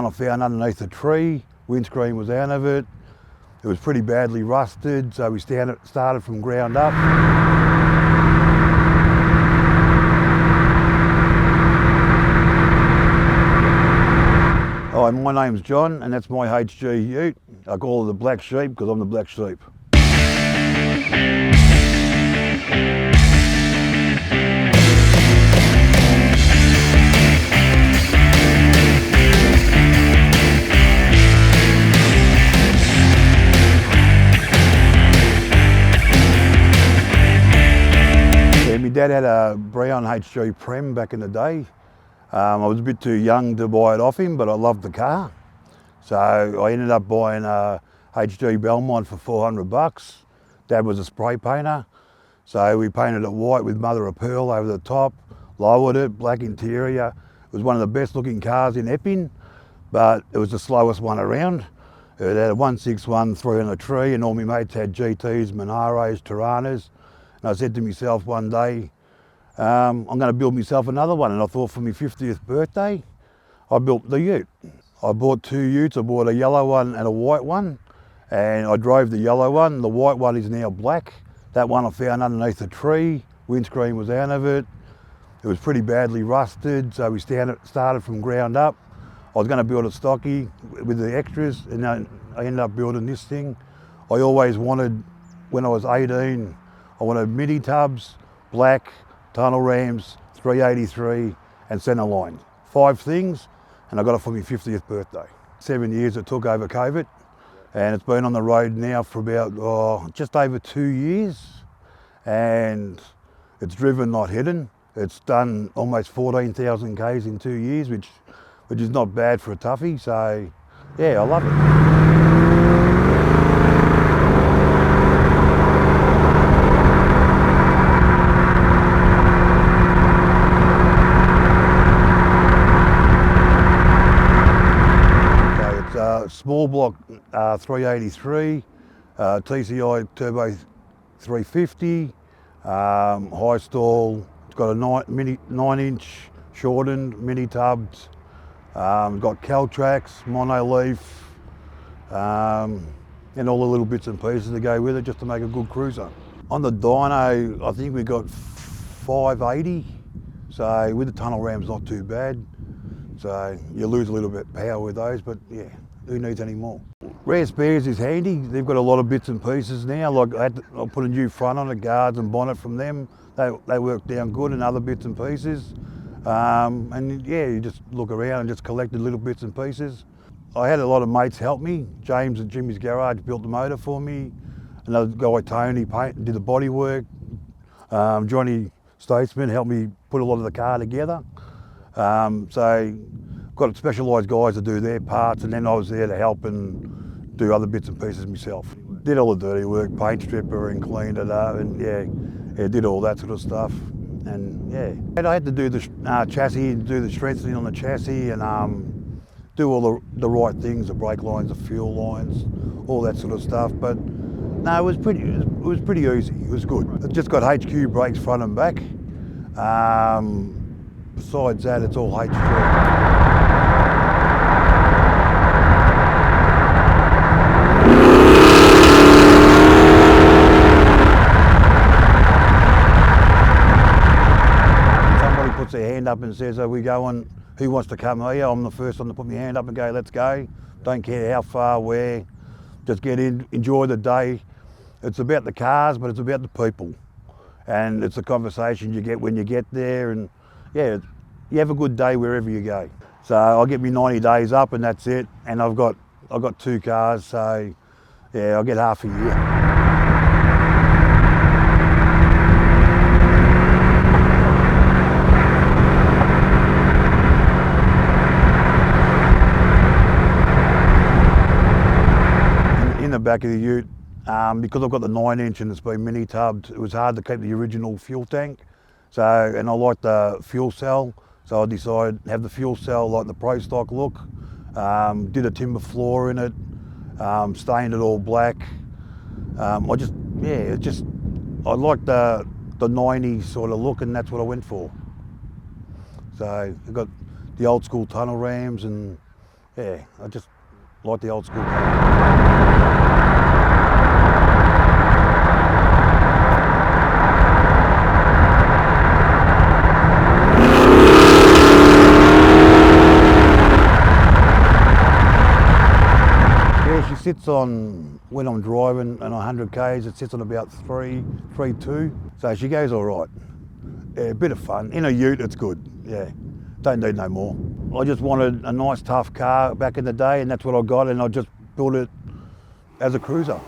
one I found underneath a tree. Windscreen was out of it. It was pretty badly rusted, so we started from ground up. Hi, my name's John, and that's my HG ute. I call it the black sheep because I'm the black sheep. My dad had a brown HG Prem back in the day. I was a bit too young to buy it off him, but I loved the car. So I ended up buying a HG Belmont for 400 bucks. Dad was a spray painter. So we painted it white with mother of pearl over the top, lowered it, black interior. It was one of the best looking cars in Epping, but it was the slowest one around. It had a 161 on a tree, and all my mates had GTs, Monaros, Tiranas. And I said to myself one day, I'm going to build myself another one. And I thought for my 50th birthday, I built the ute. I bought two utes. I bought a yellow one and a white one. And I drove the yellow one. The white one is now black. That one I found underneath a tree. Windscreen was out of it. It was pretty badly rusted, so we started from ground up. I was going to build a stocky with the extras, and I ended up building this thing. I always wanted, when I was 18, I wanted mini tubs, black, tunnel rams, 383 and centre line. 5 things, and I got it for my 50th birthday. 7 years it took over COVID, and it's been on the road now for about just over 2 years, and it's driven, not hidden. It's done almost 14,000 Ks in 2 years, which is not bad for a toughie, so yeah, I love it. Small block 383, TCI turbo 350, high stall. It's got a 9-inch shortened mini tubs. Got Caltrax, mono leaf, and all the little bits and pieces to go with it just to make a good cruiser. On the dyno, I think we got 580. So with the tunnel rams, not too bad. So you lose a little bit of power with those, but yeah. Who needs any more? Rare spares is handy. They've got a lot of bits and pieces now. Like I put a new front on it, guards and bonnet from them. They work down good, and other bits and pieces. And yeah, you just look around and just collected little bits and pieces. I had a lot of mates help me. James at Jimmy's Garage built the motor for me. Another guy, Tony, did the body work. Johnny Statesman helped me put a lot of the car together. So got specialised guys to do their parts, and then I was there to help and do other bits and pieces myself. Did all the dirty work, paint stripper and cleaned it up, and yeah, did all that sort of stuff. And yeah, and I had to do the chassis, do the strengthening on the chassis, and do all the right things, the brake lines, the fuel lines, all that sort of stuff. But no, it was pretty easy. It was good. It just got HQ brakes front and back. Besides that, it's all HG. Puts their hand up and says, are we going, who wants to come here? I'm the first one to put my hand up and go, let's go. Don't care how far, where, just get in, enjoy the day. It's about the cars, but it's about the people. And it's a conversation you get when you get there, and yeah, you have a good day wherever you go. So I'll get me 90 days up and that's it. And I've got 2 cars, so yeah, I'll get half a year. In the back of the ute, because I've got the 9-inch and it's been mini tubbed, it was hard to keep the original fuel tank. So, and I like the fuel cell, so I decided to have the fuel cell like the Pro Stock look. Did a timber floor in it, stained it all black. I like the 90s sort of look, and that's what I went for. So I got the old school tunnel rams, and Yeah, I just like the old school car. Yeah, she sits on, when I'm driving and 100 k's, it sits on about 3.2. So she goes all right. Yeah, a bit of fun. In a ute, it's good. Yeah, don't need no more. I just wanted a nice tough car back in the day, and that's what I got, and I just built it as a cruiser.